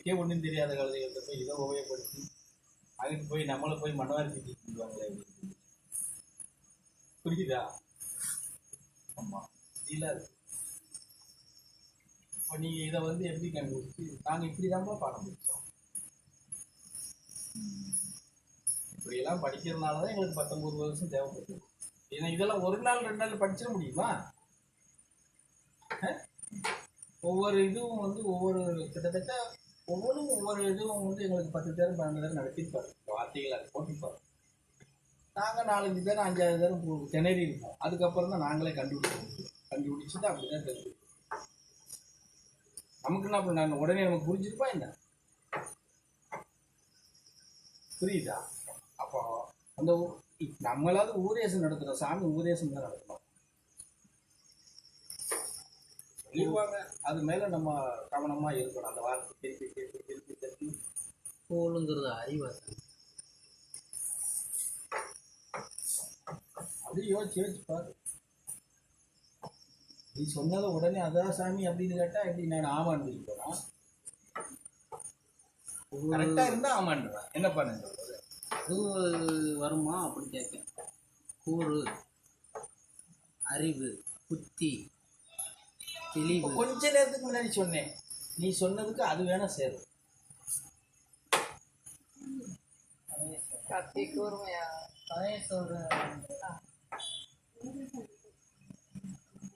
அதுக்கே ஒன்றும் தெரியாத கழுதைகள்கிட்ட போய் இதை உபயோகப்படுத்தி அதுக்கு போய் நம்மளை போய் மனவாரி திட்டிவாங்களே அப்படின்னு புரியுதா? ஆமாம், இல்லை இப்போ நீங்கள் இதை வந்து எப்படி கண்டுபிடிச்சி நாங்கள் இப்படி தான்ப்பா பாடம் படித்தோம், இப்படியெல்லாம் படிக்கிறதுனால தான் எங்களுக்கு 19 வருஷம் தேவைப்படுது. ஏன்னா இதெல்லாம் ஒரு நாள் 2 நாள் படிச்சிட முடியுமா? ஒவ்வொரு இதுவும் வந்து ஒவ்வொரு கிட்டத்தட்ட ஒவ்வொன்றும் ஒவ்வொரு இதுவும் வந்து எங்களுக்கு 10 பேரும் 12 பேரும் நடத்திருப்பாரு, வார்த்தைகளை போட்டிருப்பாரு. நாங்கள் 4-5 பேரும் 5-6 பேரும் திணறி இருப்போம். அதுக்கப்புறம் தான் நாங்களே கண்டுபிடிச்சி தான் அப்படி தான் தெரியும். நமக்கு என்ன பண்ண உடனே நமக்கு புரிஞ்சிருப்பா என்ன? புரியுதா? அப்போ அந்த நம்மளாவது ஊரேசம் நடத்துகிறோம், சாமி ஊரேசம் தான் நடத்தணும் சொல்லிடுவாங்க. அது மேலே நம்ம கவனமாக இருக்கணும். அந்த வார்த்தை திருப்பி போலுங்கிறது அறிவாசம். அப்படி யோசிச்சு பாரு. நீ சொன்னதை உடனே அதான் சாமி அப்படின்னு கேட்டால் எப்படி நான் ஆமான்னு சொல்லிப்பேன். கரெக்டாக இருந்தால் ஆமான்றேன். என்ன பண்ண சொல்றது? அது வருமா அப்படி கேட்கேன். கூறு, அறிவு, புத்தி, தெளிவு. கொஞ்ச நேரத்துக்கு முன்னாடி சொன்னேன், நீ சொன்னதுக்கு அது வேணா சேரும்.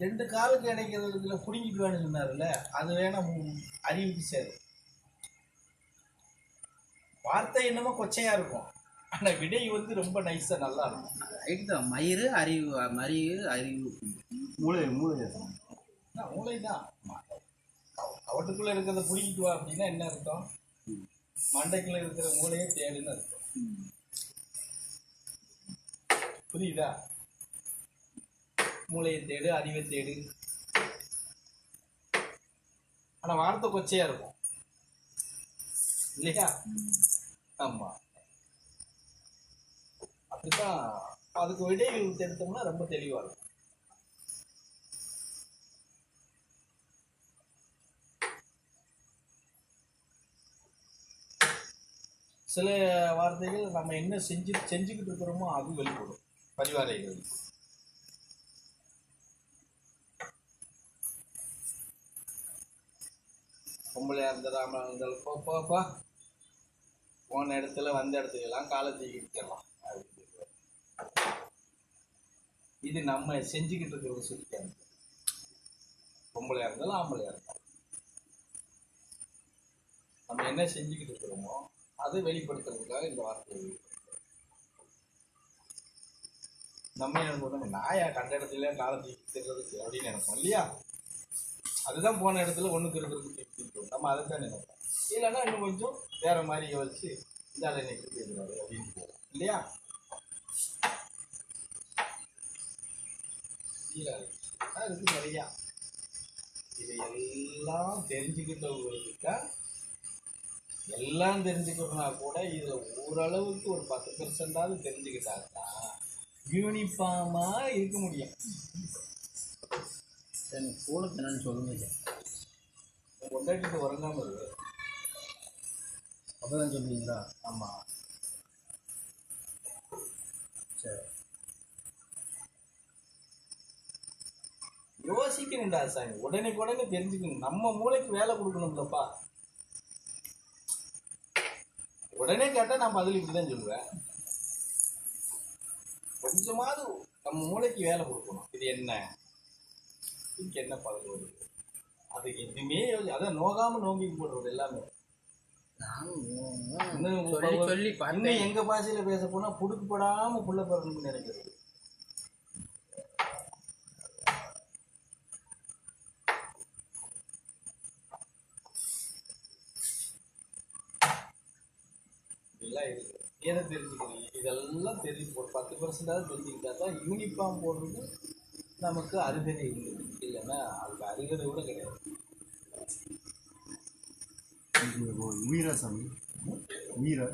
ரெண்டு காலுக்கு இடைக்கிறதுல புடுங்கிக்குவேன்னு சொன்னார்ல, அது வேணா அறிவுக்கு சேரும். வார்த்தை என்னமோ கொச்சையா இருக்கும், ஆனா விடை வந்து ரொம்ப நைஸா நல்லா இருக்கும். ரைட் தான். மயிறு அறிவு, அறிவு, மூளைதான். அவட்டுக்குள்ள இருக்கிறத புடிக்குவா அப்படின்னா என்ன அர்த்தம்? மண்டைக்குள்ள இருக்கிற மூளையே தேடுன்னு அர்த்தம். புரியுதா? மூளையை தேடு, அறிவை தேடு. ஆனா வார்த்தை கொச்சையா இருக்கும் இல்லையா? ஆமா, அப்படித்தான். அதுக்கு விடைகள் எடுத்தோம்னா ரொம்ப தெளிவா இருக்கும். சில வார்த்தைகள் நம்ம என்ன செஞ்சுக்கிட்டு இருக்கிறோமோ அது வெளிப்படும். பரிவாரைகள் பொம்பளையா இருந்ததாம இருந்தாலும் போப்பா போன இடத்துல வந்த இடத்துக்கெல்லாம் காலை தூக்கிக்கலாம் அப்படின்னு. இது நம்ம செஞ்சுக்கிட்டு இருக்கிறத சொல்லிக்காங்க. பொம்பளையா இருந்தாலும் ஆம்பளையா இருந்தாலும் நம்ம என்ன செஞ்சுக்கிட்டு இருக்கிறோமோ அதை வெளிப்படுத்துறதுக்காக இந்த வார்த்தை. நம்ம என்ன பண்ணுவோம், நாயா கண்ட இடத்துல காலை தூக்கிக்கிறதுக்கு அப்படின்னு நினைப்போம் இல்லையா? அதுதான் போன இடத்துல ஒண்ணுக்கு இருக்கிறதுக்கு நம்ம அதை தான் நினைப்போம். இல்லைன்னா இன்னும் கொஞ்சம் வேற மாதிரி யோசிச்சு இந்த அதை நினைக்கிறது பேசுறாரு அப்படின்னு போவோம் இல்லையா? அதுக்கு நிறையா இது எல்லாம் தெரிஞ்சுக்கிட்டவங்களுக்கு எல்லாம் தெரிஞ்சுக்கணும்னா கூட இதுல ஓரளவுக்கு ஒரு 10% தெரிஞ்சுக்கிட்டாங்கன்னா யூனிஃபார்மா இருக்க முடியும். ஸ்கூலுக்கு என்னன்னு சொல்லுங்க. கொண்டாட்டிட்டு உறங்காம இருக்கு அப்பதான் சொல்லுவீங்களா? ஆமா, சரி. யோசிக்கணும்டா சாமி, உடனே தெரிஞ்சுக்கணும். நம்ம மூளைக்கு வேலை கொடுக்கணும்லப்பா. உடனே கேட்டா நான் பதில் இப்படிதான் சொல்லுவேன். கொஞ்சமாவது நம்ம மூளைக்கு வேலை கொடுக்கணும். இது என்ன, இதுக்கு என்ன பதில் வருது, அது எதுவுமே அதான் நோகாம நோங்கி போடுறது எல்லாமே. இன்னும் எங்க பாஷையில பேச போனா புடுக்கப்படாம புள்ள பிறக்கணும்னு நினைக்கிறது. இதெல்லாம் இருக்கு. எதை தெரிஞ்சுக்கணும்? இதெல்லாம் தெரிஞ்சு ஒரு 10% தெரிஞ்சுக்கிட்டா தான் யூனிஃபார்ம் போடுறது நமக்கு அருகதை இருக்குது. இல்லைன்னா அதுக்கு அருகதை கூட கிடையாது. வீரா சாமி, வீரா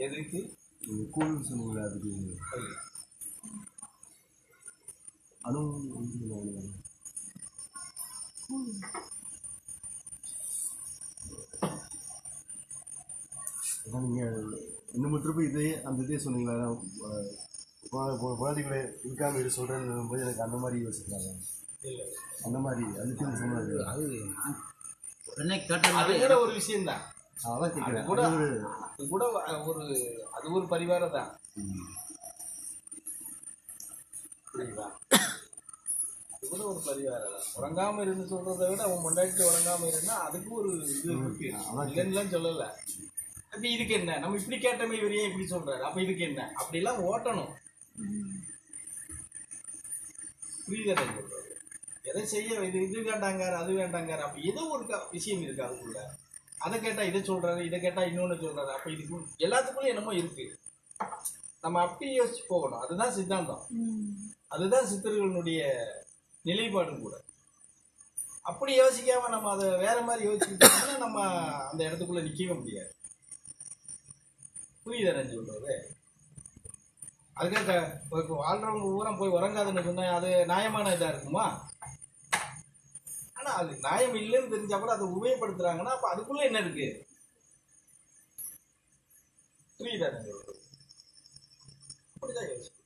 எதுக்கு கோவில் சொல்லுங்க. அதுக்கு நீங்கள் இன்னும் திருப்பி இதே அந்த இதே சொன்னீங்களா குழந்தைகளை இருக்காமல் இது சொல்கிறேன்னு போது எனக்கு அந்த மாதிரி யோசிக்கிறாங்க. இல்லை அந்த மாதிரி அதுக்கு சொன்னது அது நான் உடனே கேட்டது அது கூட ஒரு விஷயம்தான். அதான் கேட்குறேன். கூட அது கூட ஒரு அது ஒரு பரிவாரம் தான். புரியுதா? அது கூட ஒரு பரிவாரம் தான். உறங்காம இருந்து சொல்றதை விட அவன் முன்னாடி உறங்காம இருந்தா அதுக்கு ஒரு இது இருக்கு. இல்லைன்னுலாம் சொல்லல. அப்ப இதுக்கு என்ன, நம்ம இப்படி கேட்டமே இவர் ஏன் இப்படி சொல்றாரு, அப்ப இதுக்கு என்ன அப்படிலாம் ஓட்டணும். புரியுதா நான் சொல்றது? எதை செய்ய இது வேண்டாங்காரு அது வேண்டாங்காரு, அப்ப ஏதோ ஒரு விஷயம் இருக்கு அதுக்குள்ள. அதை கேட்டா இதை சொல்றாரு, இதை கேட்டா இன்னொன்னு சொல்றாரு. அப்ப இதுக்கு எல்லாத்துக்குள்ளயும் என்னமோ இருக்கு. நம்ம அப்படி யோசிச்சு போகணும். அதுதான் சித்தாந்தம், அதுதான் சித்தர்களுடைய நிலைப்பாடும் கூட. அப்படி யோசிக்காம நம்ம அதை வேற மாதிரி யோசிச்சுட்டோம்னா நம்ம அந்த இடத்துக்குள்ள நிக்கவே முடியாது. புரியுதா நான் சொல்றது? அதுக்காக வாழ்றவங்க பூரா போய் உறங்காதுன்னு சொன்னா அது நியாயமான இதா இருக்குமா? ஆனா அது நியாயம் இல்லைன்னு தெரிஞ்சா கூட அதை உபயோகப்படுத்துறாங்கன்னா அப்ப அதுக்குள்ள என்ன இருக்கு? புரியுதா நான் சொல்றது? அப்படிதான் யோசிச்சு